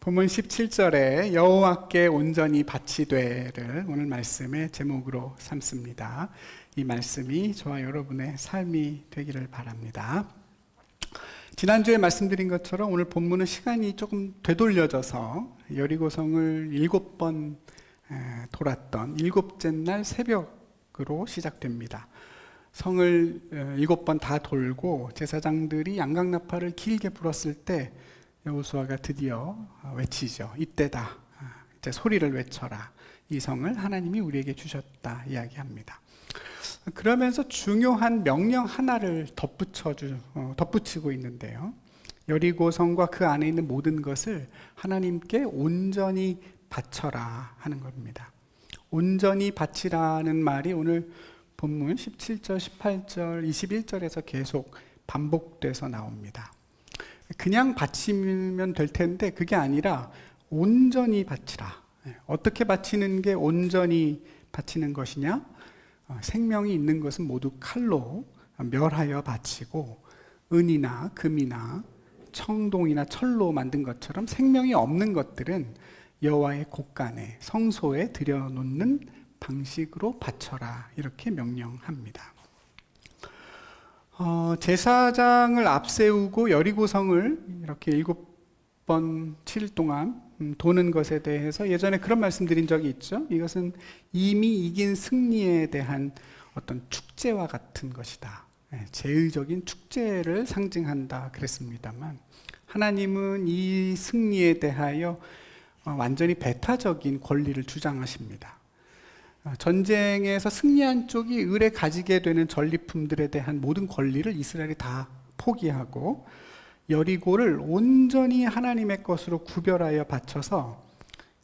본문 17절에 여호와께 온전히 바치되를 오늘 말씀의 제목으로 삼습니다. 이 말씀이 저와 여러분의 삶이 되기를 바랍니다. 지난주에 말씀드린 것처럼 오늘 본문은 시간이 조금 되돌려져서 여리고성을 7번 돌았던 7째 날 새벽으로 시작됩니다. 성을 7번 다 돌고 제사장들이 양강나팔을 길게 불었을 때 여호수아가 드디어 외치죠. 이때다. 이제 소리를 외쳐라. 이 성을 하나님이 우리에게 주셨다 이야기합니다. 그러면서 중요한 명령 하나를 덧붙이고 있는데요. 여리고 성과 그 안에 있는 모든 것을 하나님께 온전히 바쳐라 하는 겁니다. 온전히 바치라는 말이 오늘 본문 17절, 18절, 21절에서 계속 반복돼서 나옵니다. 그냥 바치면 될 텐데 그게 아니라 온전히 바치라. 어떻게 바치는 게 온전히 바치는 것이냐? 생명이 있는 것은 모두 칼로 멸하여 바치고 은이나 금이나 청동이나 철로 만든 것처럼 생명이 없는 것들은 여호와의 곳간에 성소에 들여놓는 방식으로 바쳐라 이렇게 명령합니다. 제사장을 앞세우고 여리고성을 이렇게 7번 7일 동안 도는 것에 대해서 예전에 그런 말씀드린 적이 있죠. 이것은 이미 이긴 승리에 대한 어떤 축제와 같은 것이다. 제의적인 축제를 상징한다 그랬습니다만 하나님은 이 승리에 대하여 완전히 배타적인 권리를 주장하십니다. 전쟁에서 승리한 쪽이 을에 가지게 되는 전리품들에 대한 모든 권리를 이스라엘이 다 포기하고 여리고를 온전히 하나님의 것으로 구별하여 바쳐서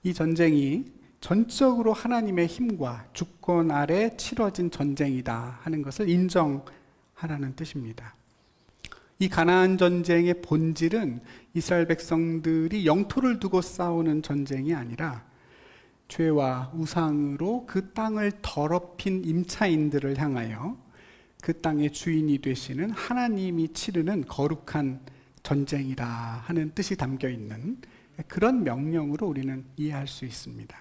이 전쟁이 전적으로 하나님의 힘과 주권 아래 치러진 전쟁이다 하는 것을 인정하라는 뜻입니다. 이 가나안 전쟁의 본질은 이스라엘 백성들이 영토를 두고 싸우는 전쟁이 아니라 죄와 우상으로 그 땅을 더럽힌 임차인들을 향하여 그 땅의 주인이 되시는 하나님이 치르는 거룩한 전쟁이라 하는 뜻이 담겨 있는 그런 명령으로 우리는 이해할 수 있습니다.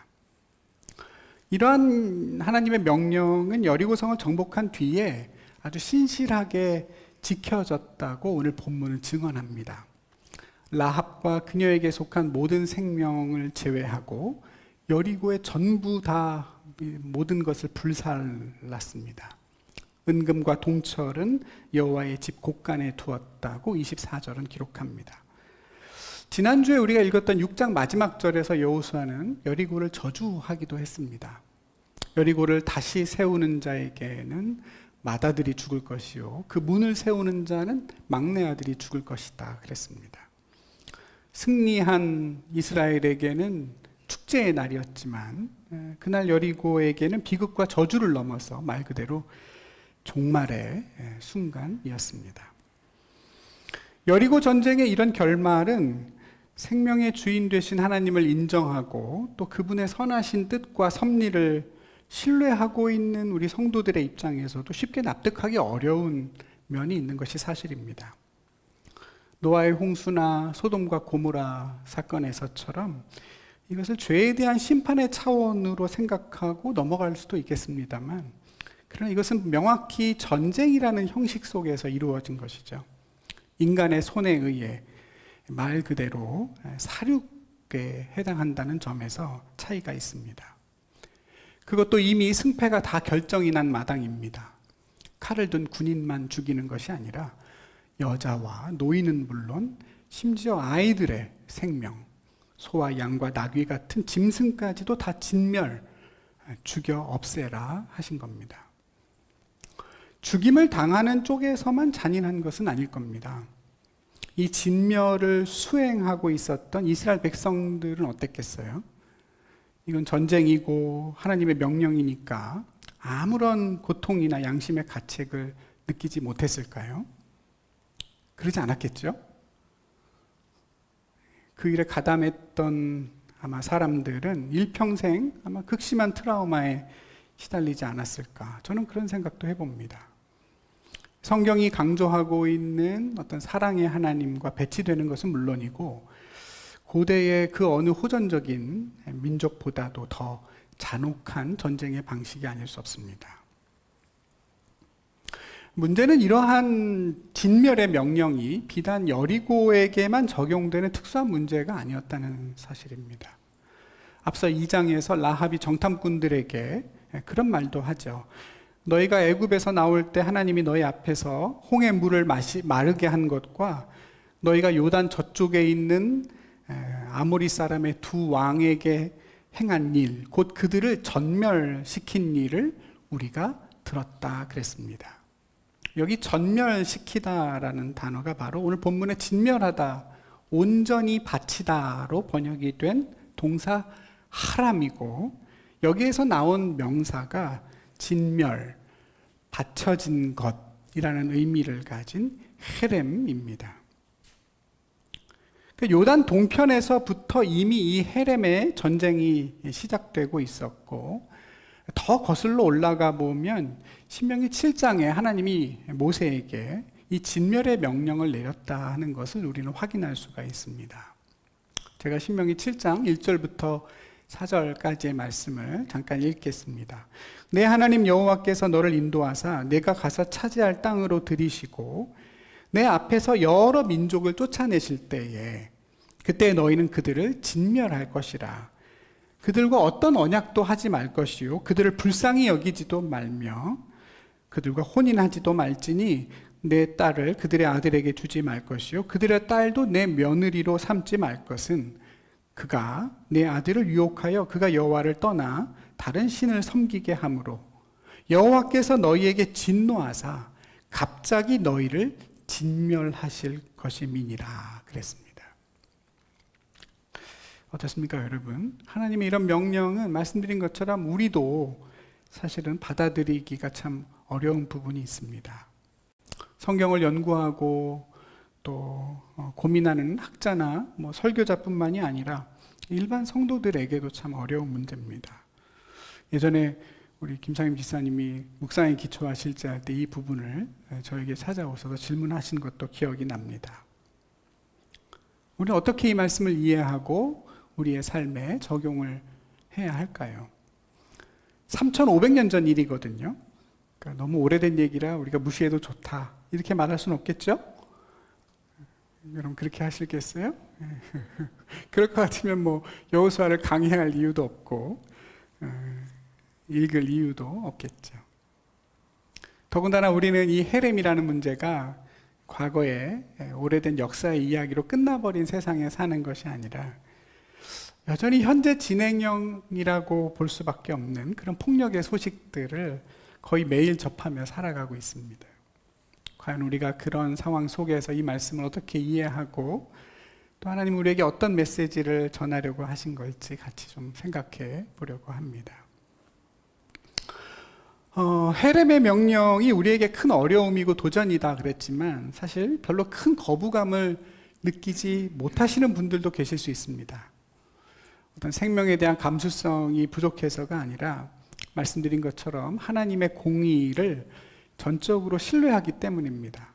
이러한 하나님의 명령은 여리고성을 정복한 뒤에 아주 신실하게 지켜졌다고 오늘 본문은 증언합니다. 라합과 그녀에게 속한 모든 생명을 제외하고 여리고의 전부 다 모든 것을 불살랐습니다. 은금과 동철은 여호와의 집 곳간에 두었다고 24절은 기록합니다. 지난주에 우리가 읽었던 6장 마지막 절에서 여호수아는 여리고를 저주하기도 했습니다. 여리고를 다시 세우는 자에게는 맏아들이 죽을 것이요 그 문을 세우는 자는 막내 아들이 죽을 것이다 그랬습니다. 승리한 이스라엘에게는 축제의 날이었지만 그날 여리고에게는 비극과 저주를 넘어서 말 그대로 종말의 순간이었습니다. 여리고 전쟁의 이런 결말은 생명의 주인 되신 하나님을 인정하고 또 그분의 선하신 뜻과 섭리를 신뢰하고 있는 우리 성도들의 입장에서도 쉽게 납득하기 어려운 면이 있는 것이 사실입니다. 노아의 홍수나 소돔과 고모라 사건에서처럼 이것을 죄에 대한 심판의 차원으로 생각하고 넘어갈 수도 있겠습니다만 그러나 이것은 명확히 전쟁이라는 형식 속에서 이루어진 것이죠. 인간의 손에 의해 말 그대로 살육에 해당한다는 점에서 차이가 있습니다. 그것도 이미 승패가 다 결정이 난 마당입니다. 칼을 든 군인만 죽이는 것이 아니라 여자와 노인은 물론 심지어 아이들의 생명, 소와 양과 나귀 같은 짐승까지도 다 진멸, 죽여 없애라 하신 겁니다. 죽임을 당하는 쪽에서만 잔인한 것은 아닐 겁니다. 이 진멸을 수행하고 있었던 이스라엘 백성들은 어땠겠어요? 이건 전쟁이고 하나님의 명령이니까 아무런 고통이나 양심의 가책을 느끼지 못했을까요? 그러지 않았겠죠? 그 일에 가담했던 아마 사람들은 일평생 아마 극심한 트라우마에 시달리지 않았을까? 저는 그런 생각도 해봅니다. 성경이 강조하고 있는 어떤 사랑의 하나님과 배치되는 것은 물론이고 고대의 그 어느 호전적인 민족보다도 더 잔혹한 전쟁의 방식이 아닐 수 없습니다. 문제는 이러한 진멸의 명령이 비단 여리고에게만 적용되는 특수한 문제가 아니었다는 사실입니다. 앞서 2장에서 라합이 정탐꾼들에게 그런 말도 하죠. 너희가 애굽에서 나올 때 하나님이 너희 앞에서 홍해 물을 마르게 한 것과 너희가 요단 저쪽에 있는 아모리 사람의 두 왕에게 행한 일, 곧 그들을 전멸시킨 일을 우리가 들었다 그랬습니다. 여기 전멸시키다라는 단어가 바로 오늘 본문의 진멸하다, 온전히 바치다로 번역이 된 동사 하람이고, 여기에서 나온 명사가 진멸, 바쳐진 것이라는 의미를 가진 헤렘입니다. 요단 동편에서부터 이미 이 헤렘의 전쟁이 시작되고 있었고, 더 거슬러 올라가 보면 신명기 7장에 하나님이 모세에게 이 진멸의 명령을 내렸다 하는 것을 우리는 확인할 수가 있습니다. 제가 신명기 7장 1절부터 4절까지의 말씀을 잠깐 읽겠습니다. 내 하나님 여호와께서 너를 인도하사 내가 가서 차지할 땅으로 들이시고 내 앞에서 여러 민족을 쫓아내실 때에 그때 너희는 그들을 진멸할 것이라. 그들과 어떤 언약도 하지 말 것이요 그들을 불쌍히 여기지도 말며 그들과 혼인하지도 말지니 내 딸을 그들의 아들에게 주지 말 것이요 그들의 딸도 내 며느리로 삼지 말 것은 그가 내 아들을 유혹하여 그가 여호와를 떠나 다른 신을 섬기게 함으로 여호와께서 너희에게 진노하사 갑자기 너희를 진멸하실 것임이니라 그랬습니다. 어떻습니까, 여러분? 하나님의 이런 명령은 말씀드린 것처럼 우리도 사실은 받아들이기가 참 어려운 부분이 있습니다. 성경을 연구하고 또 고민하는 학자나 설교자뿐만이 아니라 일반 성도들에게도 참 어려운 문제입니다. 예전에 우리 김상임 지사님이 묵상에 기초하실 때 할 때 이 부분을 저에게 찾아오셔서 질문하신 것도 기억이 납니다. 우리는 어떻게 이 말씀을 이해하고 우리의 삶에 적용을 해야 할까요? 3,500년 전 일이거든요. 그러니까 너무 오래된 얘기라 우리가 무시해도 좋다 이렇게 말할 수는 없겠죠? 여러분 그렇게 하시겠어요? 그럴 것 같으면 여호수아를 강의할 이유도 없고 읽을 이유도 없겠죠. 더군다나 우리는 이 헤렘이라는 문제가 과거에 오래된 역사의 이야기로 끝나버린 세상에 사는 것이 아니라 여전히 현재 진행형이라고 볼 수밖에 없는 그런 폭력의 소식들을 거의 매일 접하며 살아가고 있습니다. 과연 우리가 그런 상황 속에서 이 말씀을 어떻게 이해하고 또 하나님 우리에게 어떤 메시지를 전하려고 하신 걸지 같이 좀 생각해 보려고 합니다. 헤렘의 명령이 우리에게 큰 어려움이고 도전이다 그랬지만 사실 별로 큰 거부감을 느끼지 못하시는 분들도 계실 수 있습니다. 어떤 생명에 대한 감수성이 부족해서가 아니라 말씀드린 것처럼 하나님의 공의를 전적으로 신뢰하기 때문입니다.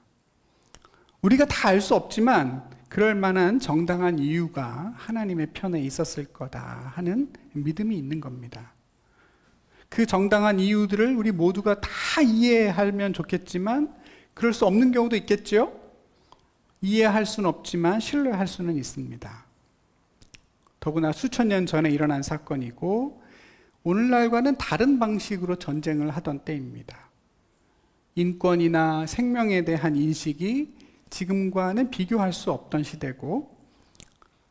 우리가 다 알 수 없지만 그럴 만한 정당한 이유가 하나님의 편에 있었을 거다 하는 믿음이 있는 겁니다. 그 정당한 이유들을 우리 모두가 다 이해하면 좋겠지만 그럴 수 없는 경우도 있겠죠? 이해할 수는 없지만 신뢰할 수는 있습니다. 더구나 수천 년 전에 일어난 사건이고 오늘날과는 다른 방식으로 전쟁을 하던 때입니다. 인권이나 생명에 대한 인식이 지금과는 비교할 수 없던 시대고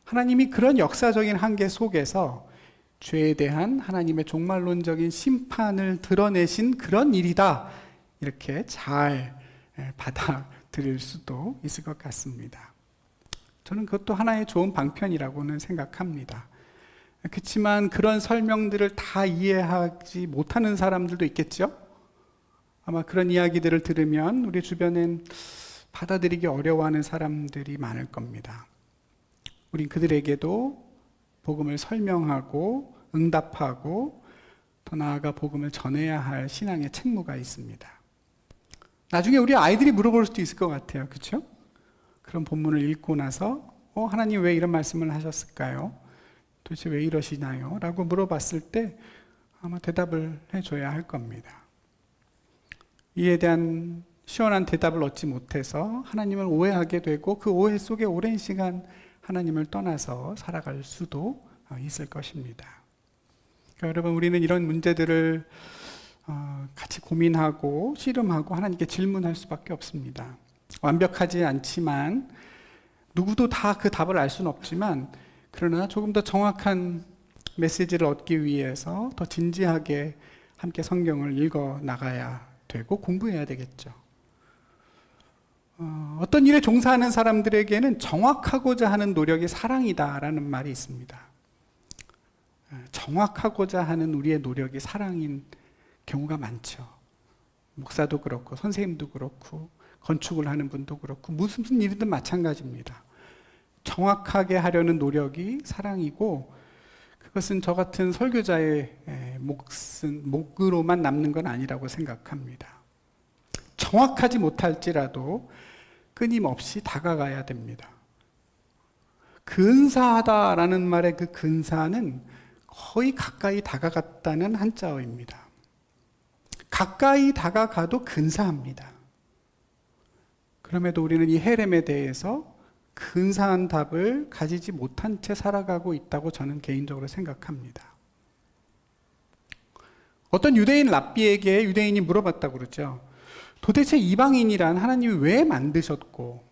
하나님이 그런 역사적인 한계 속에서 죄에 대한 하나님의 종말론적인 심판을 드러내신 그런 일이다 이렇게 잘 받아들일 수도 있을 것 같습니다. 저는 그것도 하나의 좋은 방편이라고는 생각합니다. 그렇지만 그런 설명들을 다 이해하지 못하는 사람들도 있겠죠? 아마 그런 이야기들을 들으면 우리 주변엔 받아들이기 어려워하는 사람들이 많을 겁니다. 우린 그들에게도 복음을 설명하고 응답하고 더 나아가 복음을 전해야 할 신앙의 책무가 있습니다. 나중에 우리 아이들이 물어볼 수도 있을 것 같아요. 그렇죠? 그런 본문을 읽고 나서 하나님 왜 이런 말씀을 하셨을까요? 도대체 왜 이러시나요? 라고 물어봤을 때 아마 대답을 해줘야 할 겁니다. 이에 대한 시원한 대답을 얻지 못해서 하나님을 오해하게 되고 그 오해 속에 오랜 시간 하나님을 떠나서 살아갈 수도 있을 것입니다. 그러니까 여러분, 우리는 이런 문제들을 같이 고민하고 씨름하고 하나님께 질문할 수밖에 없습니다. 완벽하지 않지만 누구도 다 그 답을 알 수는 없지만, 그러나 조금 더 정확한 메시지를 얻기 위해서 더 진지하게 함께 성경을 읽어 나가야 되고 공부해야 되겠죠. 어떤 일에 종사하는 사람들에게는 정확하고자 하는 노력이 사랑이다라는 말이 있습니다. 정확하고자 하는 우리의 노력이 사랑인 경우가 많죠. 목사도 그렇고 선생님도 그렇고 건축을 하는 분도 그렇고 무슨 일이든 마찬가지입니다. 정확하게 하려는 노력이 사랑이고, 그것은 저 같은 설교자의 목으로만 남는 건 아니라고 생각합니다. 정확하지 못할지라도 끊임없이 다가가야 됩니다. 근사하다라는 말의 그 근사는 거의 가까이 다가갔다는 한자어입니다. 가까이 다가가도 근사합니다. 그럼에도 우리는 이 헤렘에 대해서 근사한 답을 가지지 못한 채 살아가고 있다고 저는 개인적으로 생각합니다. 어떤 유대인 랍비에게 유대인이 물어봤다고 그러죠. 도대체 이방인이란 하나님이 왜 만드셨고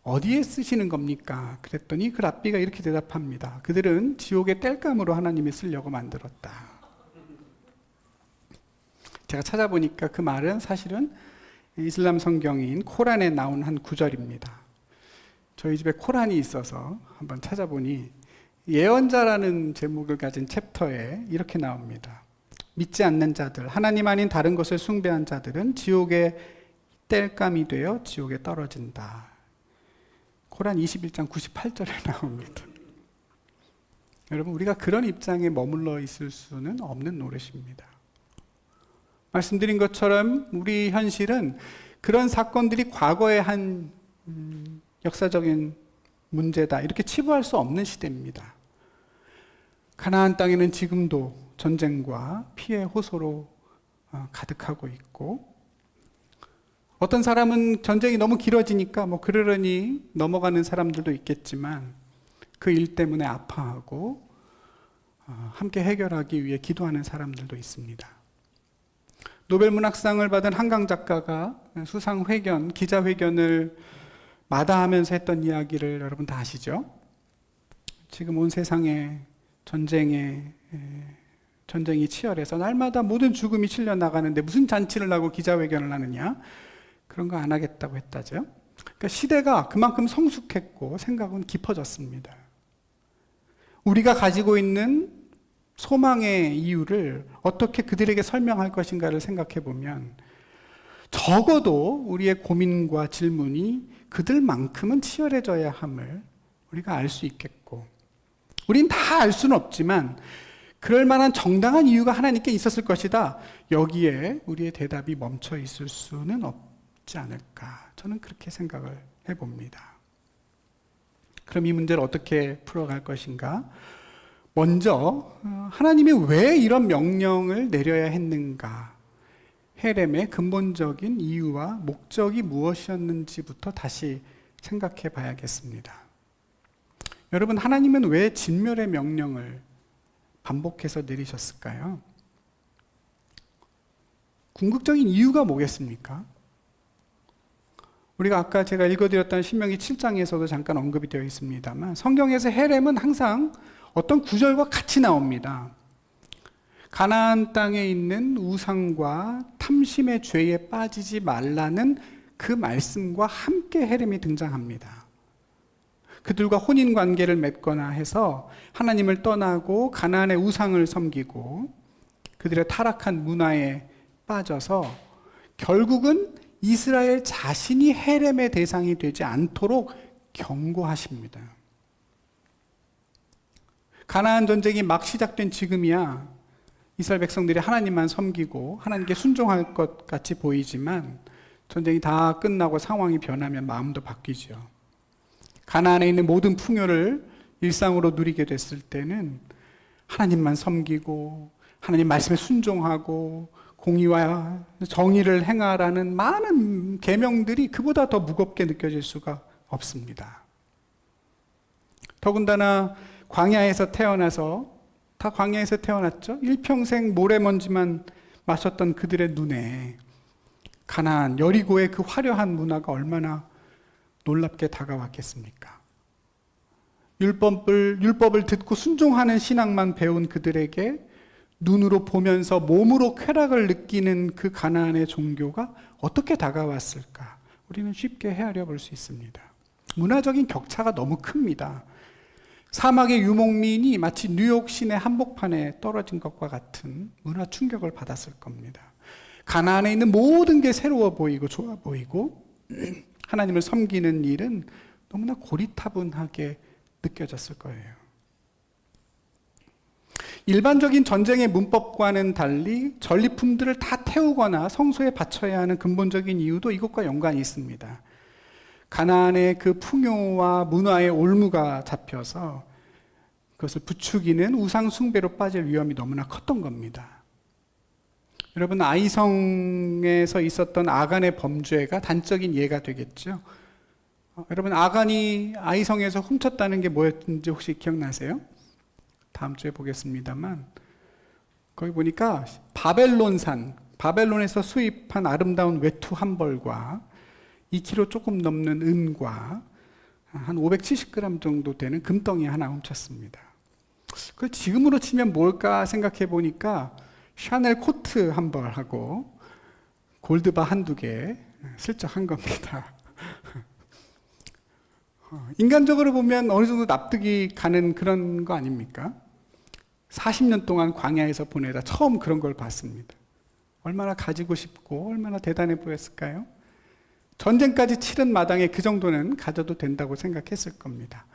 어디에 쓰시는 겁니까? 그랬더니 그 랍비가 이렇게 대답합니다. 그들은 지옥의 땔감으로 하나님이 쓰려고 만들었다. 제가 찾아보니까 그 말은 사실은 이슬람 성경인 코란에 나온 한 구절입니다. 저희 집에 코란이 있어서 한번 찾아보니 예언자라는 제목을 가진 챕터에 이렇게 나옵니다. 믿지 않는 자들, 하나님 아닌 다른 것을 숭배한 자들은 지옥의 땔감이 되어 지옥에 떨어진다. 코란 21장 98절에 나옵니다. 여러분, 우리가 그런 입장에 머물러 있을 수는 없는 노릇입니다. 말씀드린 것처럼 우리 현실은 그런 사건들이 과거의 한 역사적인 문제다, 이렇게 치부할 수 없는 시대입니다. 가나안 땅에는 지금도 전쟁과 피해 호소로 가득하고 있고, 어떤 사람은 전쟁이 너무 길어지니까 그러려니 넘어가는 사람들도 있겠지만 그 일 때문에 아파하고 함께 해결하기 위해 기도하는 사람들도 있습니다. 노벨 문학상을 받은 한강 작가가 수상 회견, 기자회견을 마다하면서 했던 이야기를 여러분 다 아시죠? 지금 온 세상에 전쟁이 치열해서 날마다 모든 죽음이 실려 나가는데 무슨 잔치를 하고 기자회견을 하느냐? 그런 거 안 하겠다고 했다죠. 그러니까 시대가 그만큼 성숙했고 생각은 깊어졌습니다. 우리가 가지고 있는 소망의 이유를 어떻게 그들에게 설명할 것인가를 생각해 보면 적어도 우리의 고민과 질문이 그들만큼은 치열해져야 함을 우리가 알 수 있겠고, 우린 다 알 수는 없지만 그럴 만한 정당한 이유가 하나님께 있었을 것이다, 여기에 우리의 대답이 멈춰 있을 수는 없지 않을까, 저는 그렇게 생각을 해봅니다. 그럼 이 문제를 어떻게 풀어갈 것인가? 먼저 하나님이 왜 이런 명령을 내려야 했는가, 헤렘의 근본적인 이유와 목적이 무엇이었는지부터 다시 생각해 봐야겠습니다. 여러분, 하나님은 왜 진멸의 명령을 반복해서 내리셨을까요? 궁극적인 이유가 뭐겠습니까? 우리가 아까 제가 읽어드렸던 신명기 7장에서도 잠깐 언급이 되어 있습니다만, 성경에서 헤렘은 항상 어떤 구절과 같이 나옵니다. 가나안 땅에 있는 우상과 탐심의 죄에 빠지지 말라는 그 말씀과 함께 헤렘이 등장합니다. 그들과 혼인 관계를 맺거나 해서 하나님을 떠나고 가나안의 우상을 섬기고 그들의 타락한 문화에 빠져서 결국은 이스라엘 자신이 헤렘의 대상이 되지 않도록 경고하십니다. 가나안 전쟁이 막 시작된 지금이야 이스라엘 백성들이 하나님만 섬기고 하나님께 순종할 것 같이 보이지만 전쟁이 다 끝나고 상황이 변하면 마음도 바뀌죠. 가나안에 있는 모든 풍요를 일상으로 누리게 됐을 때는 하나님만 섬기고 하나님 말씀에 순종하고 공의와 정의를 행하라는 많은 계명들이 그보다 더 무겁게 느껴질 수가 없습니다. 더군다나 광야에서 태어나서, 다 광야에서 태어났죠. 일평생 모래먼지만 마셨던 그들의 눈에 가나안, 여리고의 그 화려한 문화가 얼마나 놀랍게 다가왔겠습니까? 율법을 듣고 순종하는 신앙만 배운 그들에게 눈으로 보면서 몸으로 쾌락을 느끼는 그 가나안의 종교가 어떻게 다가왔을까? 우리는 쉽게 헤아려 볼 수 있습니다. 문화적인 격차가 너무 큽니다. 사막의 유목민이 마치 뉴욕 시내 한복판에 떨어진 것과 같은 문화 충격을 받았을 겁니다. 가나안에 있는 모든 게 새로워 보이고 좋아 보이고 하나님을 섬기는 일은 너무나 고리타분하게 느껴졌을 거예요. 일반적인 전쟁의 문법과는 달리 전리품들을 다 태우거나 성소에 바쳐야 하는 근본적인 이유도 이것과 연관이 있습니다. 가나안의 그 풍요와 문화의 올무가 잡혀서 그것을 부추기는 우상 숭배로 빠질 위험이 너무나 컸던 겁니다. 여러분, 아이성에서 있었던 아간의 범죄가 단적인 예가 되겠죠. 여러분, 아간이 아이성에서 훔쳤다는 게 뭐였는지 혹시 기억나세요? 다음 주에 보겠습니다만, 거기 보니까 바벨론에서 수입한 아름다운 외투 한 벌과 2kg 조금 넘는 은과 한 570g 정도 되는 금덩이 하나 훔쳤습니다. 그 지금으로 치면 뭘까 생각해 보니까 샤넬 코트 한 벌하고 골드바 한두 개 슬쩍 한 겁니다. 인간적으로 보면 어느 정도 납득이 가는 그런 거 아닙니까? 40년 동안 광야에서 보내다 처음 그런 걸 봤습니다. 얼마나 가지고 싶고 얼마나 대단해 보였을까요? 전쟁까지 치른 마당에 그 정도는 가져도 된다고 생각했을 겁니다.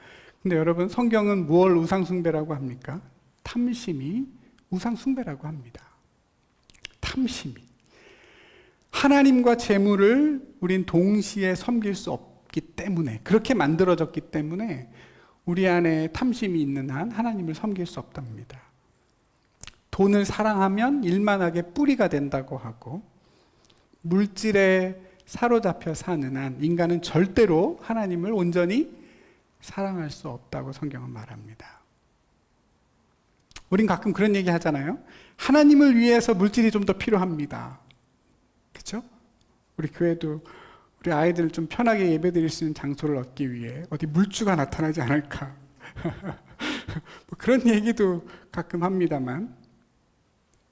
근데 여러분, 성경은 무엇을 우상숭배라고 합니까? 탐심이 우상숭배라고 합니다. 탐심이. 하나님과 재물을 우린 동시에 섬길 수 없기 때문에, 그렇게 만들어졌기 때문에 우리 안에 탐심이 있는 한 하나님을 섬길 수 없답니다. 돈을 사랑하면 일만하게 뿌리가 된다고 하고, 물질에 사로잡혀 사는 한 인간은 절대로 하나님을 온전히 사랑할 수 없다고 성경은 말합니다. 우린 가끔 그런 얘기 하잖아요. 하나님을 위해서 물질이 좀 더 필요합니다. 그렇죠? 우리 교회도 우리 아이들 좀 편하게 예배드릴 수 있는 장소를 얻기 위해 어디 물주가 나타나지 않을까. 뭐 그런 얘기도 가끔 합니다만,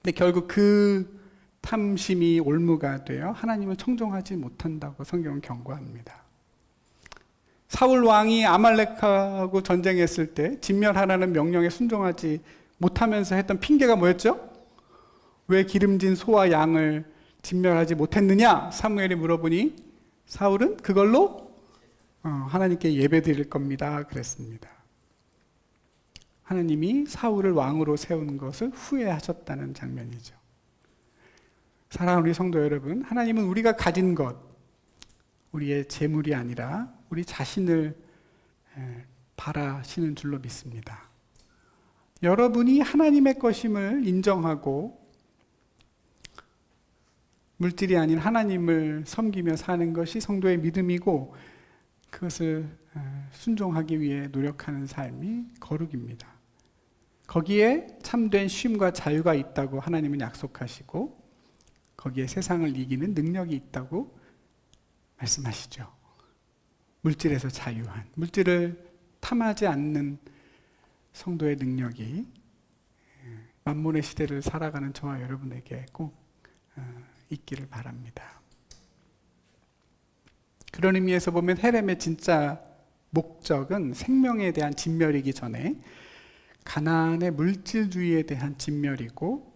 근데 결국 그 탐심이 올무가 되어 하나님을 청종하지 못한다고 성경은 경고합니다. 사울 왕이 아말렉하고 전쟁했을 때 진멸하라는 명령에 순종하지 못하면서 했던 핑계가 뭐였죠? 왜 기름진 소와 양을 진멸하지 못했느냐? 사무엘이 물어보니 사울은 그걸로 하나님께 예배드릴 겁니다 그랬습니다. 하나님이 사울을 왕으로 세운 것을 후회하셨다는 장면이죠. 사랑하는 우리 성도 여러분, 하나님은 우리가 가진 것, 우리의 재물이 아니라 우리 자신을 바라시는 줄로 믿습니다. 여러분이 하나님의 것임을 인정하고 물질이 아닌 하나님을 섬기며 사는 것이 성도의 믿음이고, 그것을 순종하기 위해 노력하는 삶이 거룩입니다. 거기에 참된 쉼과 자유가 있다고 하나님은 약속하시고, 거기에 세상을 이기는 능력이 있다고 말씀하시죠. 물질에서 자유한, 물질을 탐하지 않는 성도의 능력이 만몬의 시대를 살아가는 저와 여러분에게 꼭 있기를 바랍니다. 그런 의미에서 보면 헤렘의 진짜 목적은 생명에 대한 진멸이기 전에 가나안의 물질주의에 대한 진멸이고,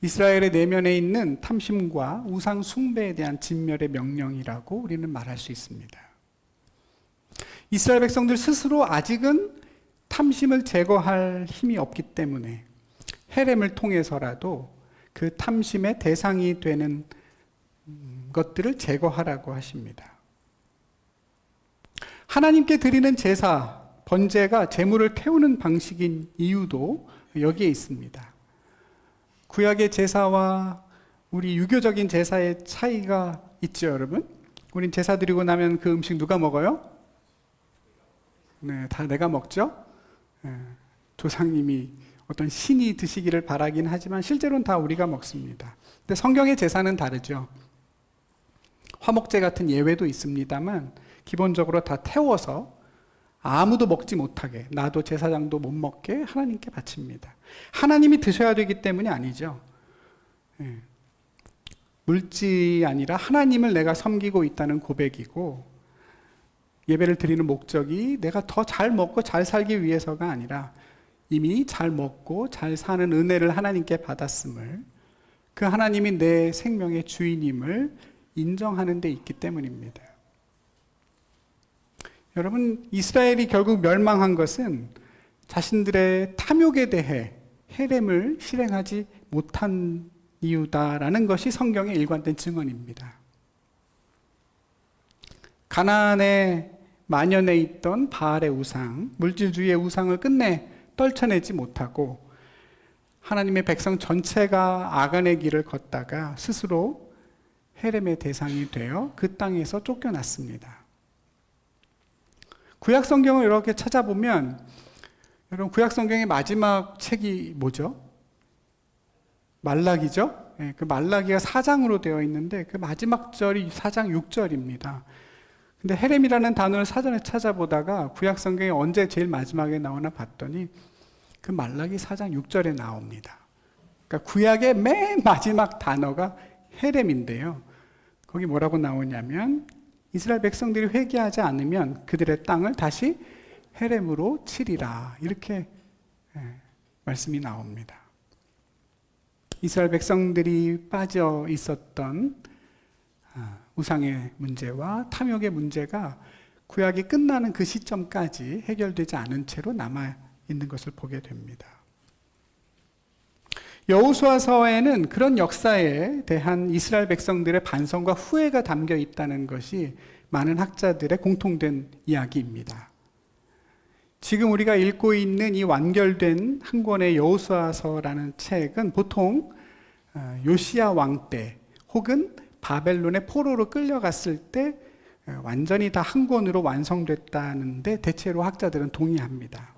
이스라엘의 내면에 있는 탐심과 우상 숭배에 대한 진멸의 명령이라고 우리는 말할 수 있습니다. 이스라엘 백성들 스스로 아직은 탐심을 제거할 힘이 없기 때문에 헤렘을 통해서라도 그 탐심의 대상이 되는 것들을 제거하라고 하십니다. 하나님께 드리는 제사, 번제가 제물을 태우는 방식인 이유도 여기에 있습니다. 구약의 제사와 우리 유교적인 제사의 차이가 있죠, 여러분? 우린 제사 드리고 나면 그 음식 누가 먹어요? 네, 다 내가 먹죠? 네, 조상님이 어떤 신이 드시기를 바라긴 하지만 실제로는 다 우리가 먹습니다. 근데 성경의 제사는 다르죠. 화목제 같은 예외도 있습니다만 기본적으로 다 태워서 아무도 먹지 못하게, 나도 제사장도 못 먹게 하나님께 바칩니다. 하나님이 드셔야 되기 때문이 아니죠. 예. 물질이 아니라 하나님을 내가 섬기고 있다는 고백이고, 예배를 드리는 목적이 내가 더 잘 먹고 잘 살기 위해서가 아니라 이미 잘 먹고 잘 사는 은혜를 하나님께 받았음을, 그 하나님이 내 생명의 주인임을 인정하는 데 있기 때문입니다. 여러분, 이스라엘이 결국 멸망한 것은 자신들의 탐욕에 대해 헤렘을 실행하지 못한 이유다라는 것이 성경에 일관된 증언입니다. 가나안에 만연해 있던 바알의 우상, 물질주의의 우상을 끝내 떨쳐내지 못하고 하나님의 백성 전체가 아간의 길을 걷다가 스스로 헤렘의 대상이 되어 그 땅에서 쫓겨났습니다. 구약 성경을 이렇게 찾아보면, 여러분, 구약 성경의 마지막 책이 뭐죠? 말라기죠? 네, 그 말라기가 4장으로 되어 있는데 그 마지막 절이 4장 6절입니다. 근데 헤렘이라는 단어를 사전에 찾아보다가 구약 성경이 언제 제일 마지막에 나오나 봤더니 그 말라기 4장 6절에 나옵니다. 그러니까 구약의 맨 마지막 단어가 헤렘인데요. 거기 뭐라고 나오냐면, 이스라엘 백성들이 회개하지 않으면 그들의 땅을 다시 헤렘으로 치리라, 이렇게 말씀이 나옵니다. 이스라엘 백성들이 빠져 있었던 우상의 문제와 탐욕의 문제가 구약이 끝나는 그 시점까지 해결되지 않은 채로 남아 있는 것을 보게 됩니다. 여호수아서에는 그런 역사에 대한 이스라엘 백성들의 반성과 후회가 담겨 있다는 것이 많은 학자들의 공통된 이야기입니다. 지금 우리가 읽고 있는 이 완결된 한 권의 여호수아서라는 책은 보통 요시야 왕 때 혹은 바벨론의 포로로 끌려갔을 때 완전히 다 한 권으로 완성됐다는데 대체로 학자들은 동의합니다.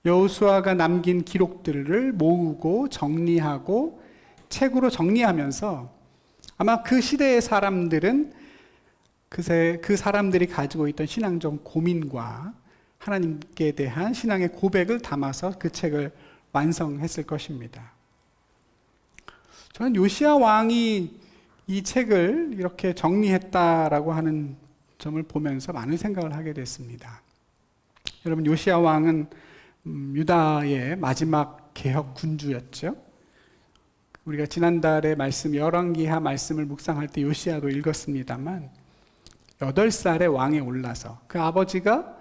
여호수아가 남긴 기록들을 모으고 정리하고 책으로 정리하면서 아마 그 시대의 사람들은 그 사람들이 가지고 있던 신앙적 고민과 하나님께 대한 신앙의 고백을 담아서 그 책을 완성했을 것입니다. 저는 요시야 왕이 이 책을 이렇게 정리했다라고 하는 점을 보면서 많은 생각을 하게 됐습니다. 여러분, 요시야 왕은 유다의 마지막 개혁 군주였죠. 우리가 지난달에 말씀, 열왕기하 말씀을 묵상할 때 요시야도 읽었습니다만 8살에 왕에 올라서 그 아버지가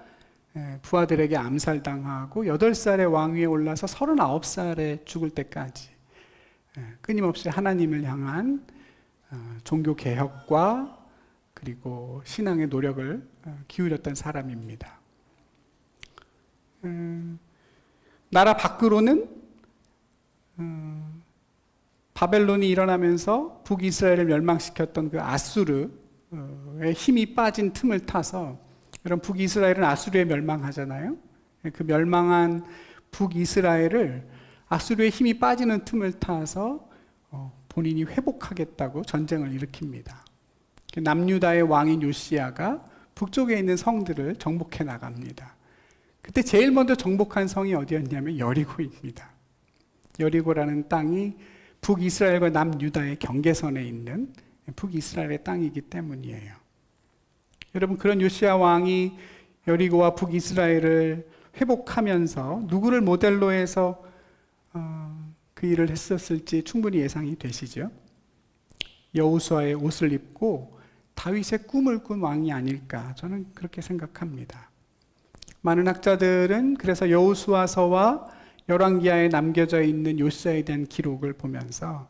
부하들에게 암살당하고 8살에 왕위에 올라서 39살에 죽을 때까지 끊임없이 하나님을 향한 종교 개혁과 그리고 신앙의 노력을 기울였던 사람입니다. 나라 밖으로는 바벨론이 일어나면서 북이스라엘을 멸망시켰던 그 아수르의 힘이 빠진 틈을 타서, 여러분, 북이스라엘은 아수르에 멸망하잖아요. 그 멸망한 북이스라엘을 아수르의 힘이 빠지는 틈을 타서 본인이 회복하겠다고 전쟁을 일으킵니다. 남유다의 왕인 요시야가 북쪽에 있는 성들을 정복해 나갑니다. 그때 제일 먼저 정복한 성이 어디였냐면 여리고입니다. 여리고라는 땅이 북이스라엘과 남유다의 경계선에 있는 북이스라엘의 땅이기 때문이에요. 여러분, 그런 요시야 왕이 여리고와 북이스라엘을 회복하면서 누구를 모델로 해서 그 일을 했었을지 충분히 예상이 되시죠? 여호수아의 옷을 입고 다윗의 꿈을 꾼 왕이 아닐까, 저는 그렇게 생각합니다. 많은 학자들은 그래서 여호수아서와 열왕기하에 남겨져 있는 요시야에 대한 기록을 보면서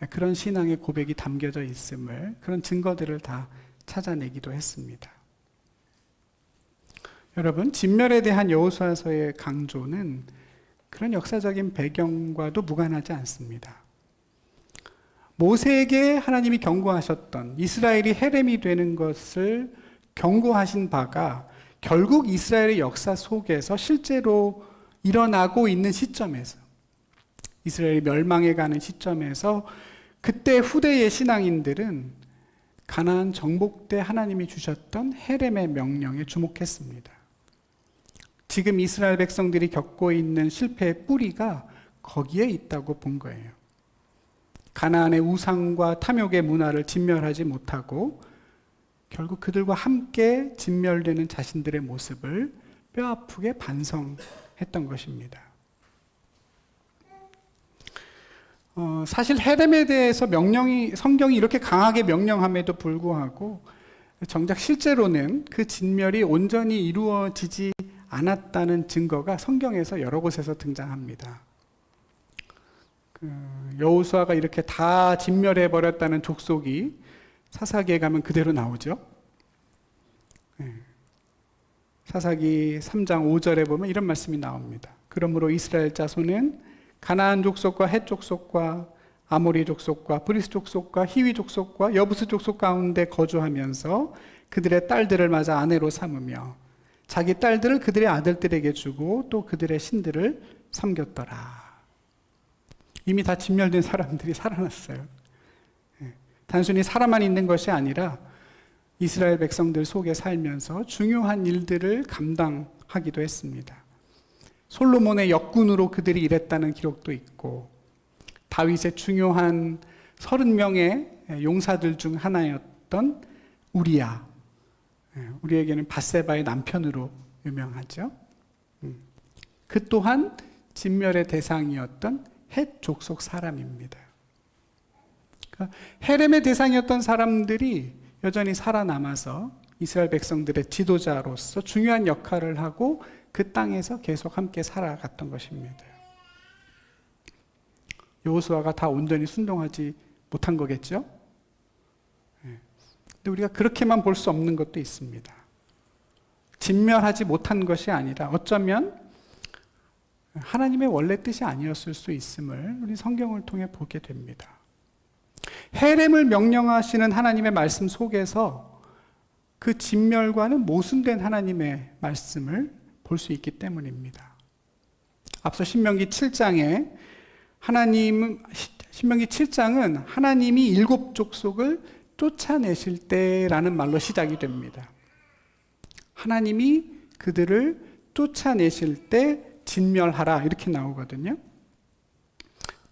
그런 신앙의 고백이 담겨져 있음을, 그런 증거들을 다 찾아내기도 했습니다. 여러분, 진멸에 대한 여호수아서의 강조는 그런 역사적인 배경과도 무관하지 않습니다. 모세에게 하나님이 경고하셨던 이스라엘이 헤렘이 되는 것을 경고하신 바가 결국 이스라엘의 역사 속에서 실제로 일어나고 있는 시점에서, 이스라엘이 멸망해 가는 시점에서 그때 후대의 신앙인들은 가나안 정복 때 하나님이 주셨던 헤렘의 명령에 주목했습니다. 지금 이스라엘 백성들이 겪고 있는 실패의 뿌리가 거기에 있다고 본 거예요. 가나안의 우상과 탐욕의 문화를 진멸하지 못하고 결국 그들과 함께 진멸되는 자신들의 모습을 뼈아프게 반성했던 것입니다. 사실 헤렘에 대해서 성경이 이렇게 강하게 명령함에도 불구하고 정작 실제로는 그 진멸이 온전히 이루어지지 않았다는 증거가 성경에서 여러 곳에서 등장합니다. 여호수아가 이렇게 다 진멸해 버렸다는 족속이 사사기에 가면 그대로 나오죠. 사사기 3장 5절에 보면 이런 말씀이 나옵니다. 그러므로 이스라엘 자손은 가나안 족속과 헷 족속과 아모리 족속과 브리스 족속과 히위 족속과 여부스 족속 가운데 거주하면서 그들의 딸들을 맞아 아내로 삼으며 자기 딸들을 그들의 아들들에게 주고 또 그들의 신들을 섬겼더라. 이미 다 진멸된 사람들이 살아났어요. 단순히 살아만 있는 것이 아니라 이스라엘 백성들 속에 살면서 중요한 일들을 감당하기도 했습니다. 솔로몬의 역군으로 그들이 일했다는 기록도 있고, 다윗의 중요한 30명의 용사들 중 하나였던 우리야, 우리에게는 밧세바의 남편으로 유명하죠. 그 또한 진멸의 대상이었던 헷 족속 사람입니다. 그러니까 헤렘의 대상이었던 사람들이 여전히 살아남아서 이스라엘 백성들의 지도자로서 중요한 역할을 하고 그 땅에서 계속 함께 살아갔던 것입니다. 여호수아가 다 온전히 순종하지 못한 거겠죠? 근데 우리가 그렇게만 볼 수 없는 것도 있습니다. 진멸하지 못한 것이 아니라 어쩌면 하나님의 원래 뜻이 아니었을 수 있음을 우리 성경을 통해 보게 됩니다. 헤렘을 명령하시는 하나님의 말씀 속에서 그 진멸과는 모순된 하나님의 말씀을 볼 수 있기 때문입니다. 앞서 신명기 7장에 신명기 7장은 하나님이 7 족속을 쫓아내실 때라는 말로 시작이 됩니다. 하나님이 그들을 쫓아내실 때 진멸하라 이렇게 나오거든요.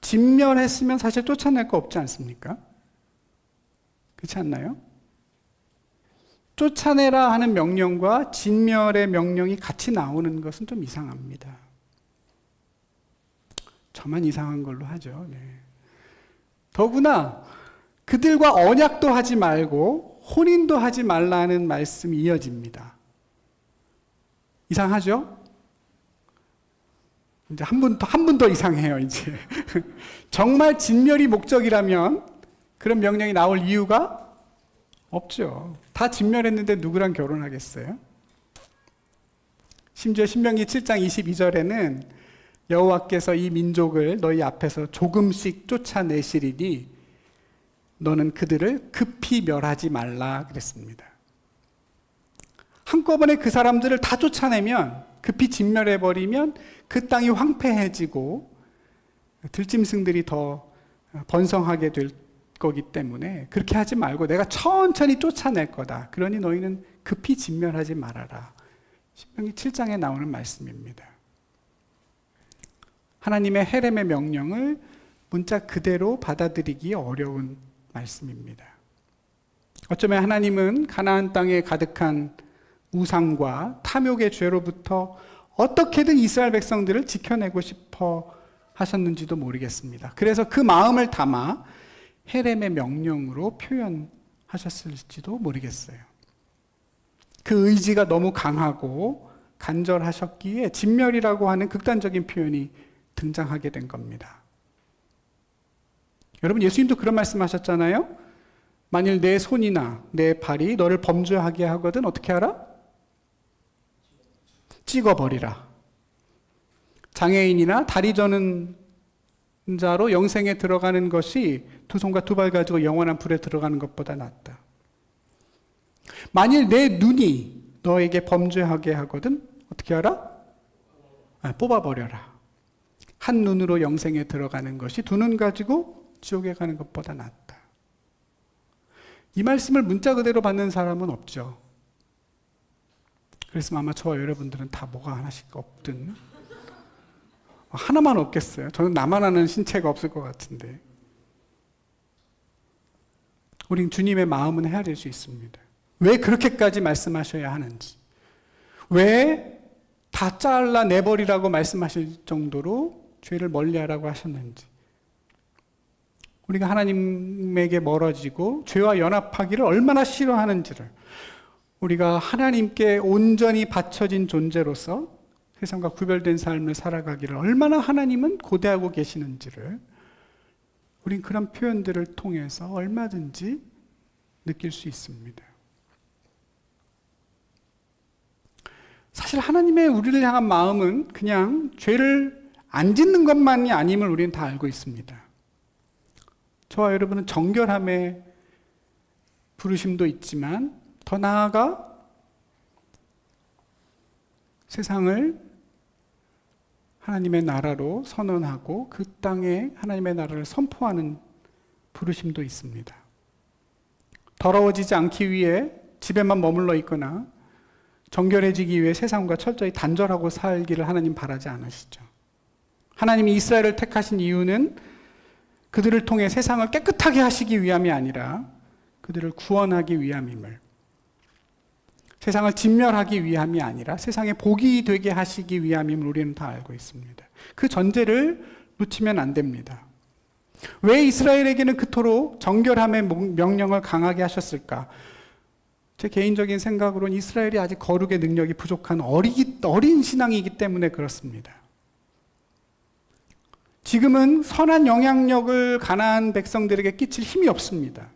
진멸했으면 사실 쫓아낼 거 없지 않습니까? 그렇지 않나요? 쫓아내라 하는 명령과 진멸의 명령이 같이 나오는 것은 좀 이상합니다. 저만 이상한 걸로 하죠. 네. 더구나 그들과 언약도 하지 말고 혼인도 하지 말라는 말씀이 이어집니다. 이상하죠? 이제 한 분 더 이상해요, 이제. 정말 진멸이 목적이라면 그런 명령이 나올 이유가 없죠. 다 진멸했는데 누구랑 결혼하겠어요? 심지어 신명기 7장 22절에는 여호와께서 이 민족을 너희 앞에서 조금씩 쫓아내시리니 너는 그들을 급히 멸하지 말라 그랬습니다. 한꺼번에 그 사람들을 다 쫓아내면, 급히 진멸해버리면 그 땅이 황폐해지고 들짐승들이 더 번성하게 될 거기 때문에 그렇게 하지 말고 내가 천천히 쫓아낼 거다. 그러니 너희는 급히 진멸하지 말아라. 신명기 7장에 나오는 말씀입니다. 하나님의 헤렘의 명령을 문자 그대로 받아들이기 어려운 말씀입니다. 어쩌면 하나님은 가나안 땅에 가득한 우상과 탐욕의 죄로부터 어떻게든 이스라엘 백성들을 지켜내고 싶어 하셨는지도 모르겠습니다. 그래서 그 마음을 담아 헤렘의 명령으로 표현하셨을지도 모르겠어요. 그 의지가 너무 강하고 간절하셨기에 진멸이라고 하는 극단적인 표현이 등장하게 된 겁니다. 여러분, 예수님도 그런 말씀하셨잖아요. 만일 내 손이나 내 발이 너를 범죄하게 하거든 어떻게 하라? 찍어버리라. 장애인이나 다리 저는 자로 영생에 들어가는 것이 두 손과 두 발 가지고 영원한 불에 들어가는 것보다 낫다. 만일 내 눈이 너에게 범죄하게 하거든 어떻게 하라? 뽑아버려라. 한 눈으로 영생에 들어가는 것이 두 눈 가지고 지옥에 가는 것보다 낫다. 이 말씀을 문자 그대로 받는 사람은 없죠. 그래서 아마 저와 여러분들은 다 뭐가 하나씩 없든 하나만 없겠어요. 저는 나만 아는 신체가 없을 것 같은데. 우린 주님의 마음은 헤아릴 수 있습니다. 왜 그렇게까지 말씀하셔야 하는지, 왜 다 잘라 내버리라고 말씀하실 정도로 죄를 멀리하라고 하셨는지, 우리가 하나님에게 멀어지고 죄와 연합하기를 얼마나 싫어하는지를, 우리가 하나님께 온전히 바쳐진 존재로서 세상과 구별된 삶을 살아가기를 얼마나 하나님은 고대하고 계시는지를 우린 그런 표현들을 통해서 얼마든지 느낄 수 있습니다. 사실 하나님의 우리를 향한 마음은 그냥 죄를 안 짓는 것만이 아님을 우리는 다 알고 있습니다. 저와 여러분은 정결함의 부르심도 있지만 더 나아가 세상을 하나님의 나라로 선언하고 그 땅에 하나님의 나라를 선포하는 부르심도 있습니다. 더러워지지 않기 위해 집에만 머물러 있거나 정결해지기 위해 세상과 철저히 단절하고 살기를 하나님 바라지 않으시죠. 하나님이 이스라엘을 택하신 이유는 그들을 통해 세상을 깨끗하게 하시기 위함이 아니라 그들을 구원하기 위함임을, 세상을 진멸하기 위함이 아니라 세상에 복이 되게 하시기 위함임을 우리는 다 알고 있습니다. 그 전제를 놓치면 안 됩니다. 왜 이스라엘에게는 그토록 정결함의 명령을 강하게 하셨을까? 제 개인적인 생각으로는 이스라엘이 아직 거룩의 능력이 부족한 어린 신앙이기 때문에 그렇습니다. 지금은 선한 영향력을 가나안 백성들에게 끼칠 힘이 없습니다.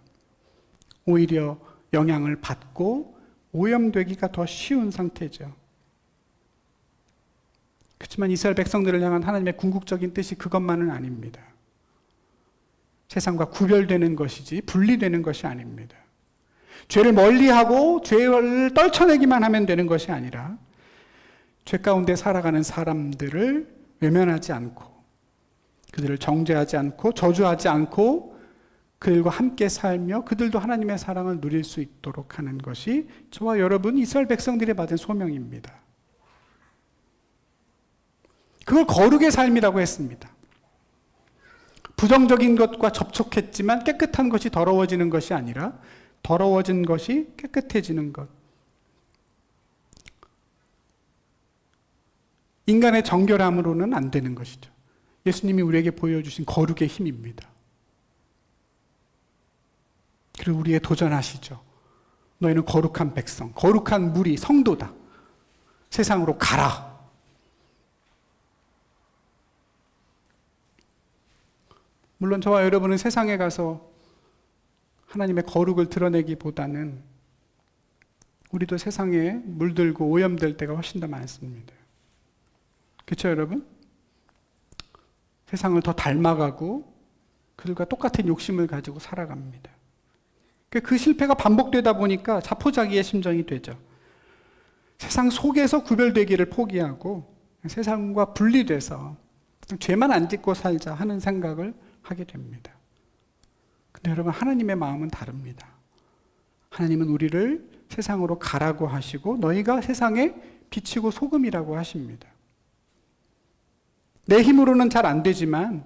오히려 영향을 받고 오염되기가 더 쉬운 상태죠. 그렇지만 이스라엘 백성들을 향한 하나님의 궁극적인 뜻이 그것만은 아닙니다. 세상과 구별되는 것이지 분리되는 것이 아닙니다. 죄를 멀리하고 죄를 떨쳐내기만 하면 되는 것이 아니라 죄 가운데 살아가는 사람들을 외면하지 않고 그들을 정죄하지 않고 저주하지 않고 그들과 함께 살며 그들도 하나님의 사랑을 누릴 수 있도록 하는 것이 저와 여러분 이스라엘 백성들이 받은 소명입니다. 그걸 거룩의 삶이라고 했습니다. 부정적인 것과 접촉했지만 깨끗한 것이 더러워지는 것이 아니라 더러워진 것이 깨끗해지는 것. 인간의 정결함으로는 안 되는 것이죠. 예수님이 우리에게 보여주신 거룩의 힘입니다. 그리고 우리에 도전하시죠. 너희는 거룩한 백성, 거룩한 무리, 성도다. 세상으로 가라. 물론 저와 여러분은 세상에 가서 하나님의 거룩을 드러내기보다는 우리도 세상에 물들고 오염될 때가 훨씬 더 많습니다. 그렇죠, 여러분? 세상을 더 닮아가고 그들과 똑같은 욕심을 가지고 살아갑니다. 그 실패가 반복되다 보니까 자포자기의 심정이 되죠. 세상 속에서 구별되기를 포기하고 세상과 분리돼서 죄만 안 짓고 살자 하는 생각을 하게 됩니다. 근데 여러분, 하나님의 마음은 다릅니다. 하나님은 우리를 세상으로 가라고 하시고 너희가 세상의 빛이고 소금이라고 하십니다. 내 힘으로는 잘 안 되지만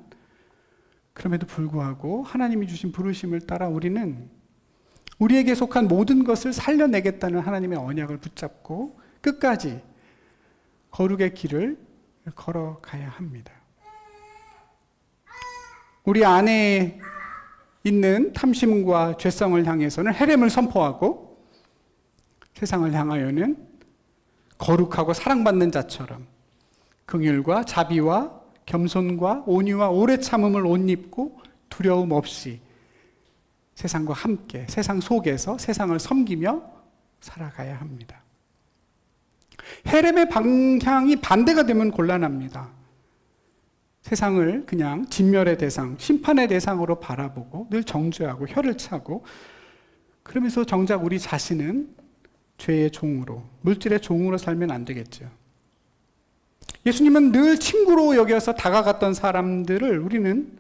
그럼에도 불구하고 하나님이 주신 부르심을 따라 우리는 우리에게 속한 모든 것을 살려내겠다는 하나님의 언약을 붙잡고 끝까지 거룩의 길을 걸어가야 합니다. 우리 안에 있는 탐심과 죄성을 향해서는 헤렘을 선포하고 세상을 향하여는 거룩하고 사랑받는 자처럼 긍휼과 자비와 겸손과 온유와 오래 참음을 옷 입고 두려움 없이 세상과 함께 세상 속에서 세상을 섬기며 살아가야 합니다. 헤렘의 방향이 반대가 되면 곤란합니다. 세상을 그냥 진멸의 대상, 심판의 대상으로 바라보고 늘 정죄하고 혀를 차고, 그러면서 정작 우리 자신은 죄의 종으로, 물질의 종으로 살면 안 되겠죠. 예수님은 늘 친구로 여겨서 다가갔던 사람들을 우리는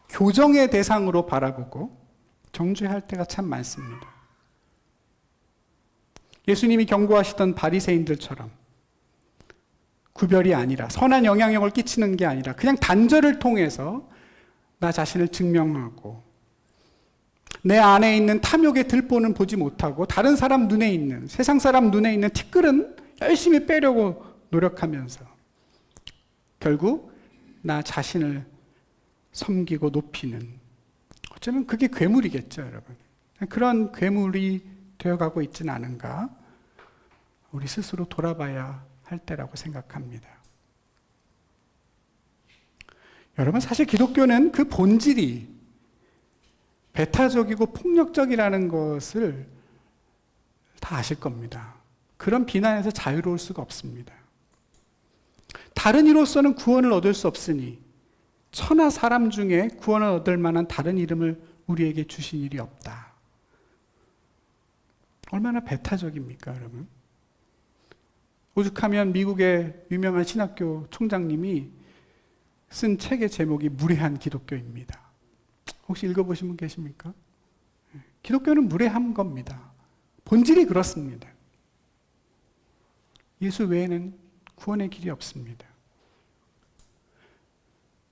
교정의 대상으로 바라보고 정죄할 때가 참 많습니다. 예수님이 경고하시던 바리새인들처럼 구별이 아니라, 선한 영향력을 끼치는 게 아니라 그냥 단절을 통해서 나 자신을 증명하고, 내 안에 있는 탐욕의 들보는 보지 못하고 다른 사람 눈에 있는, 세상 사람 눈에 있는 티끌은 열심히 빼려고 노력하면서 결국 나 자신을 섬기고 높이는, 어쩌면 그게 괴물이겠죠, 여러분. 그런 괴물이 되어가고 있지는 않은가, 우리 스스로 돌아봐야 할 때라고 생각합니다. 여러분, 사실 기독교는 그 본질이 배타적이고 폭력적이라는 것을 다 아실 겁니다. 그런 비난에서 자유로울 수가 없습니다. 다른 이로서는 구원을 얻을 수 없으니 천하 사람 중에 구원을 얻을 만한 다른 이름을 우리에게 주신 일이 없다. 얼마나 배타적입니까, 여러분? 오죽하면 미국의 유명한 신학교 총장님이 쓴 책의 제목이 무례한 기독교입니다. 혹시 읽어보신 분 계십니까? 기독교는 무례한 겁니다. 본질이 그렇습니다. 예수 외에는 구원의 길이 없습니다.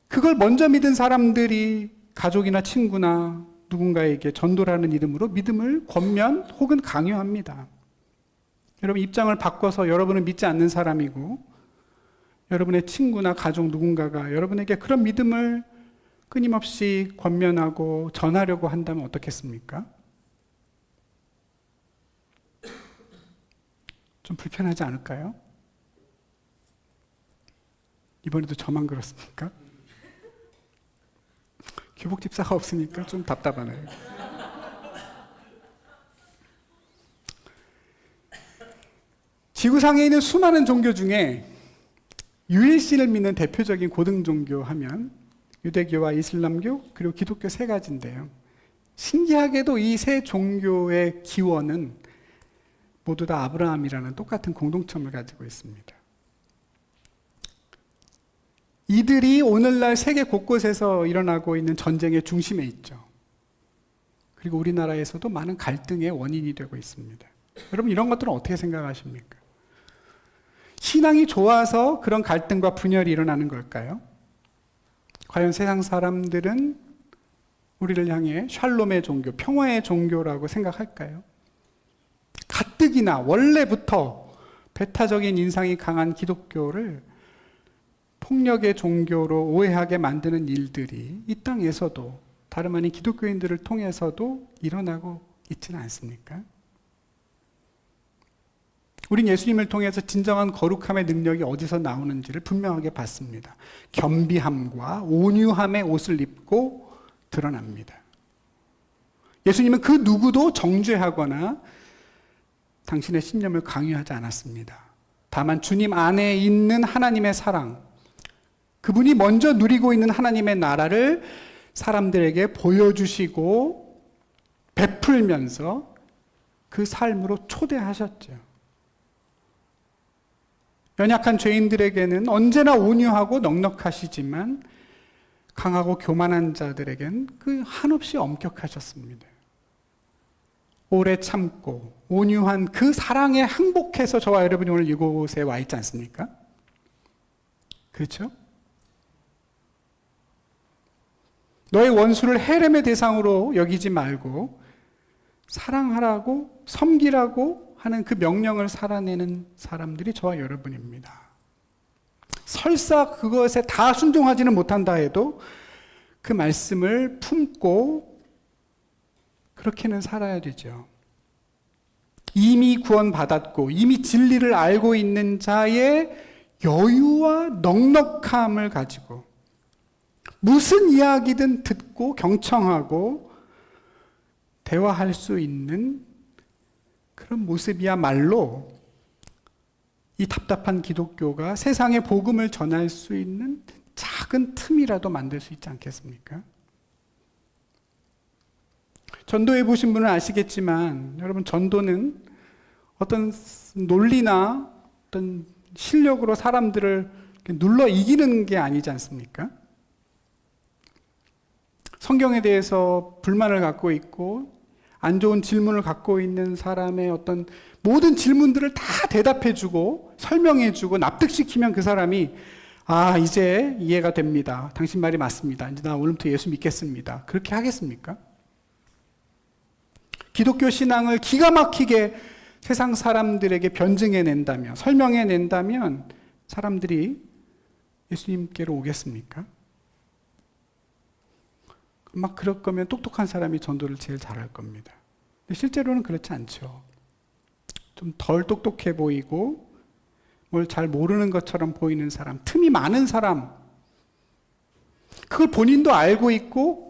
그걸 먼저 믿은 사람들이 가족이나 친구나 누군가에게 전도라는 이름으로 믿음을 권면 혹은 강요합니다. 여러분, 입장을 바꿔서 여러분을 믿지 않는 사람이고 여러분의 친구나 가족 누군가가 여러분에게 그런 믿음을 끊임없이 권면하고 전하려고 한다면 어떻겠습니까? 좀 불편하지 않을까요? 이번에도 저만 그렇습니까? 교복 집사가 없으니까 좀 답답하네요. 지구상에 있는 수많은 종교 중에 유일신을 믿는 대표적인 고등 종교 하면 유대교와 이슬람교 그리고 기독교 세 가지인데요. 신기하게도 이 세 종교의 기원은 모두 다 아브라함이라는 똑같은 공동점을 가지고 있습니다. 이들이 오늘날 세계 곳곳에서 일어나고 있는 전쟁의 중심에 있죠. 그리고 우리나라에서도 많은 갈등의 원인이 되고 있습니다. 여러분, 이런 것들은 어떻게 생각하십니까? 신앙이 좋아서 그런 갈등과 분열이 일어나는 걸까요? 과연 세상 사람들은 우리를 향해 샬롬의 종교, 평화의 종교라고 생각할까요? 가뜩이나 원래부터 배타적인 인상이 강한 기독교를 폭력의 종교로 오해하게 만드는 일들이 이 땅에서도 다름 아닌 기독교인들을 통해서도 일어나고 있지는 않습니까? 우린 예수님을 통해서 진정한 거룩함의 능력이 어디서 나오는지를 분명하게 봤습니다. 겸비함과 온유함의 옷을 입고 드러납니다. 예수님은 그 누구도 정죄하거나 당신의 신념을 강요하지 않았습니다. 다만 주님 안에 있는 하나님의 사랑, 그분이 먼저 누리고 있는 하나님의 나라를 사람들에게 보여주시고 베풀면서 그 삶으로 초대하셨죠. 연약한 죄인들에게는 언제나 온유하고 넉넉하시지만 강하고 교만한 자들에겐 그 한없이 엄격하셨습니다. 오래 참고 온유한 그 사랑에 항복해서 저와 여러분이 오늘 이곳에 와 있지 않습니까? 그렇죠? 너의 원수를 헤렘의 대상으로 여기지 말고 사랑하라고 섬기라고 하는 그 명령을 살아내는 사람들이 저와 여러분입니다. 설사 그것에 다 순종하지는 못한다 해도 그 말씀을 품고 그렇게는 살아야 되죠. 이미 구원받았고 이미 진리를 알고 있는 자의 여유와 넉넉함을 가지고 무슨 이야기든 듣고 경청하고 대화할 수 있는 그런 모습이야말로 이 답답한 기독교가 세상에 복음을 전할 수 있는 작은 틈이라도 만들 수 있지 않겠습니까? 전도해 보신 분은 아시겠지만 여러분, 전도는 어떤 논리나 어떤 실력으로 사람들을 눌러 이기는 게 아니지 않습니까? 성경에 대해서 불만을 갖고 있고 안 좋은 질문을 갖고 있는 사람의 어떤 모든 질문들을 다 대답해주고 설명해주고 납득시키면 그 사람이 이제 이해가 됩니다. 당신 말이 맞습니다. 이제 나 오늘부터 예수 믿겠습니다. 그렇게 하겠습니까? 기독교 신앙을 기가 막히게 세상 사람들에게 변증해낸다면, 설명해낸다면 사람들이 예수님께로 오겠습니까? 막 그럴 거면 똑똑한 사람이 전도를 제일 잘할 겁니다. 근데 실제로는 그렇지 않죠. 좀 덜 똑똑해 보이고 뭘 잘 모르는 것처럼 보이는 사람, 틈이 많은 사람, 그걸 본인도 알고 있고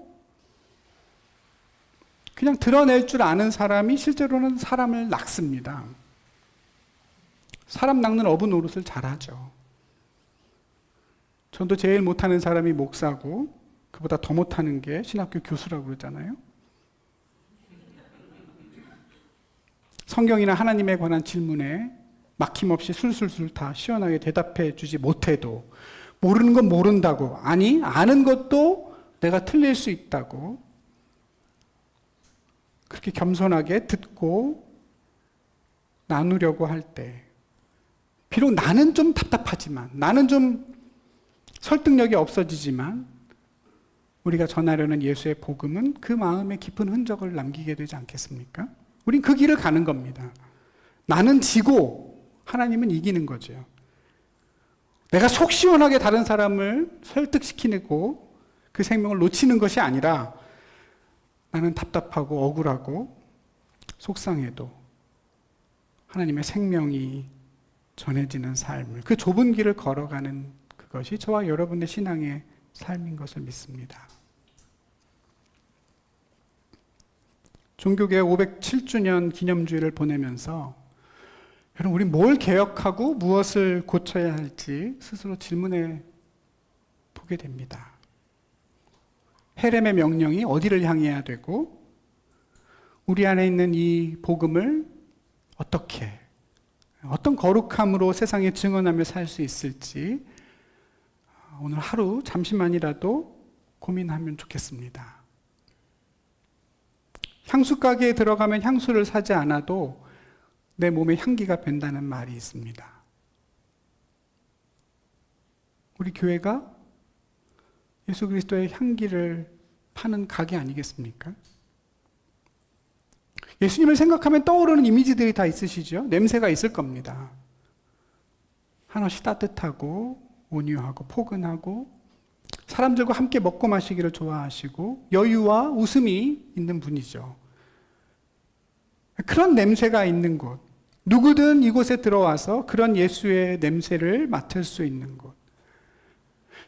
그냥 드러낼 줄 아는 사람이 실제로는 사람을 낚습니다. 사람 낚는 어부 노릇을 잘하죠. 전도 제일 못하는 사람이 목사고 그보다 더 못하는 게 신학교 교수라고 그러잖아요. 성경이나 하나님에 관한 질문에 막힘없이 술술술 다 시원하게 대답해 주지 못해도 모르는 건 모른다고, 아니 아는 것도 내가 틀릴 수 있다고 그렇게 겸손하게 듣고 나누려고 할 때, 비록 나는 좀 답답하지만, 나는 좀 설득력이 없어지지만 우리가 전하려는 예수의 복음은 그 마음에 깊은 흔적을 남기게 되지 않겠습니까? 우린 그 길을 가는 겁니다. 나는 지고 하나님은 이기는 거죠. 내가 속 시원하게 다른 사람을 설득시키고 그 생명을 놓치는 것이 아니라 나는 답답하고 억울하고 속상해도 하나님의 생명이 전해지는 삶을, 그 좁은 길을 걸어가는 그것이 저와 여러분의 신앙의 삶인 것을 믿습니다. 종교개혁 507주년 기념주일을 보내면서 여러분, 우리 뭘 개혁하고 무엇을 고쳐야 할지 스스로 질문해 보게 됩니다. 헤렘의 명령이 어디를 향해야 되고 우리 안에 있는 이 복음을 어떻게, 어떤 거룩함으로 세상에 증언하며 살 수 있을지 오늘 하루 잠시만이라도 고민하면 좋겠습니다. 향수 가게에 들어가면 향수를 사지 않아도 내 몸에 향기가 밴다는 말이 있습니다. 우리 교회가 예수 그리스도의 향기를 파는 가게 아니겠습니까? 예수님을 생각하면 떠오르는 이미지들이 다 있으시죠? 냄새가 있을 겁니다. 한없이 따뜻하고 온유하고 포근하고 사람들과 함께 먹고 마시기를 좋아하시고 여유와 웃음이 있는 분이죠. 그런 냄새가 있는 곳, 누구든 이곳에 들어와서 그런 예수의 냄새를 맡을 수 있는 곳.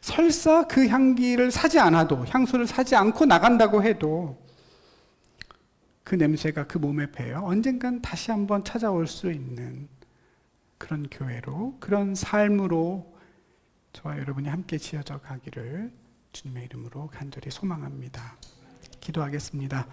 설사 그 향기를 사지 않아도, 향수를 사지 않고 나간다고 해도 그 냄새가 그 몸에 배어 언젠간 다시 한번 찾아올 수 있는 그런 교회로, 그런 삶으로 저와 여러분이 함께 지어져 가기를 주님의 이름으로 간절히 소망합니다. 기도하겠습니다.